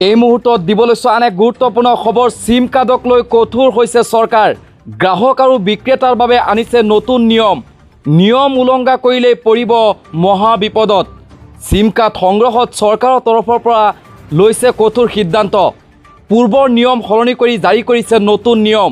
এই মুহূৰ্তত দিবলৈ আন এক গুৰুত্বপূৰ্ণ খবৰ সিম কাৰ্ডক লৈ কঠোৰ হৈছে চৰকাৰ। গ্ৰাহক আৰু বিক্ৰেতাৰ বাবে আনিছে নতুন নিয়ম উলংঘা কৰিলে পৰিব মহা বিপদত। সিম কাৰ্ড সংগ্ৰহত চৰকাৰৰ তৰফৰ পৰা লৈছে কঠোৰ সিদ্ধান্ত। পূৰ্বৰ নিয়ম সলনি কৰি জাৰি কৰিছে নতুন নিয়ম।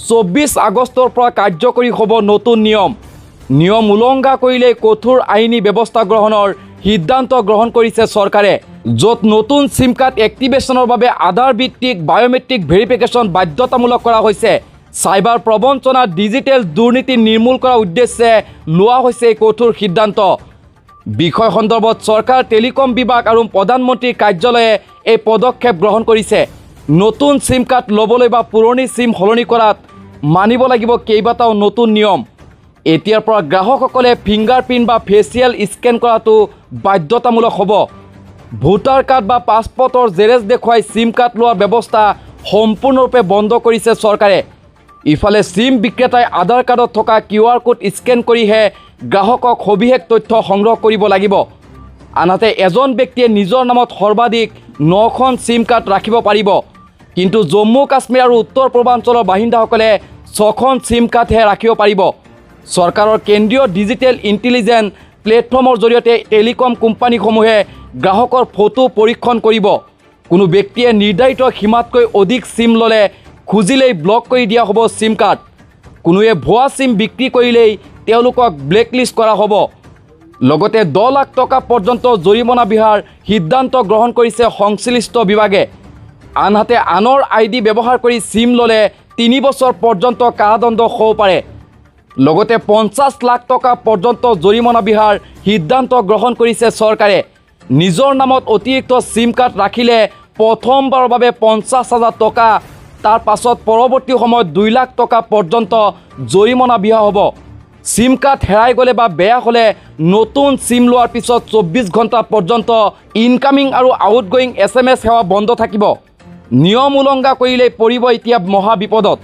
24 আগষ্টৰ পৰা কাৰ্যকৰী হ'ব নতুন নিয়ম উলংঘা কৰিলে কঠোৰ আইনী ব্যৱস্থা গ্ৰহণৰ সিদ্ধান্ত গ্ৰহণ কৰিছে চৰকাৰে, য'ত নতুন সিম কাৰ্ড এক্টিভেশ্যনৰ বাবে আধাৰ ভিত্তিক বায়োমেট্ৰিক ভেৰিফিকেশ্যন বাধ্যতামূলক কৰা হৈছে। চাইবাৰ প্ৰবঞ্চনা ডিজিটেল দুৰ্নীতি নিৰ্মূল কৰাৰ উদ্দেশ্যে লোৱা হৈছে এই কঠোৰ সিদ্ধান্ত। বিষয় সন্দৰ্ভত চৰকাৰ টেলিকম বিভাগ আৰু প্ৰধানমন্ত্ৰীৰ কাৰ্যালয়ে এই পদক্ষেপ গ্ৰহণ কৰিছে। নতুন সিম কাৰ্ড ল'বলৈ বা পুৰণি সিম সলনি কৰাত মানিব লাগিব কেইবাটাও নতুন নিয়ম। এতিয়াৰ পৰা গ্ৰাহকসকলে ফিংগাৰপ্ৰিণ্ট বা ফেচিয়েল স্কেন কৰাটো বাধ্যতামূলক হ'ব। ভোটাৰ কাৰ্ড বা পাছপৰ্টৰ জেৰেজ দেখুৱাই সিম কাৰ্ড লোৱাৰ ব্যৱস্থা সম্পূৰ্ণৰূপে বন্ধ কৰিছে চৰকাৰে। ইফালে সিম বিক্ৰেতাই আধাৰ কাৰ্ডত থকা QR কোড স্কেন কৰিহে গ্ৰাহকক সবিশেষ তথ্য সংগ্ৰহ কৰিব লাগিব। আনহাতে এজন ব্যক্তিয়ে নিজৰ নামত সৰ্বাধিক 9খন সিম কাৰ্ড ৰাখিব পাৰিব। কিন্তু জম্মু কাশ্মীৰ আৰু উত্তৰ পূৰ্বাঞ্চলৰ বাসিন্দাসকলে 6খন সিম কাৰ্ডহে ৰাখিব পাৰিব। চৰকাৰৰ কেন্দ্ৰীয় ডিজিটেল ইণ্টেলিজেন্স প্লেটফৰ্মৰ জৰিয়তে টেলিকম কোম্পানীসমূহে গ্ৰাহকৰ ফটো পৰীক্ষণ কৰিব। কোনো ব্যক্তিয়ে নিৰ্ধাৰিত সীমাতকৈ অধিক সিম ল'লে খুজিলেই ব্লক কৰি দিয়া হ'ব সিম কাৰ্ড। কোনোৱে ভুৱা সিম বিক্ৰী কৰিলেই তেওঁলোকক ব্লেকলিষ্ট কৰা হ'ব। লগতে 10 লাখ টকা পৰ্যন্ত জৰিমনা বিহাৰ সিদ্ধান্ত গ্ৰহণ কৰিছে সংশ্লিষ্ট বিভাগে। আনহাতে আনৰ ID ব্যৱহাৰ কৰি সিম ল'লে 3 বছৰ পৰ্যন্ত কাৰাদণ্ড হ'ব পাৰে। লগতে 50 লাখ টকা পৰ্যন্ত জৰিমনা বিহাৰ সিদ্ধান্ত গ্ৰহণ কৰিছে চৰকাৰে। নিজৰ নামত অতিৰিক্ত সিম কাৰ্ড ৰাখিলে প্ৰথমবাৰৰ বাবে 50,000 টকা, তাৰ পাছত পৰৱৰ্তী সময়ত 2 লাখ টকা পৰ্যন্ত জৰিমনা বিহা হ'ব। সিম কাৰ্ড হেৰাই গ'লে বা বেয়া হ'লে নতুন সিম লোৱাৰ পিছত 24 ঘণ্টা পৰ্যন্ত ইনকামিং আৰু আউটগয়িং SMS সেৱা বন্ধ থাকিব। নিয়ম উলংঘা কৰিলেই পৰিব এতিয়া মহা বিপদত।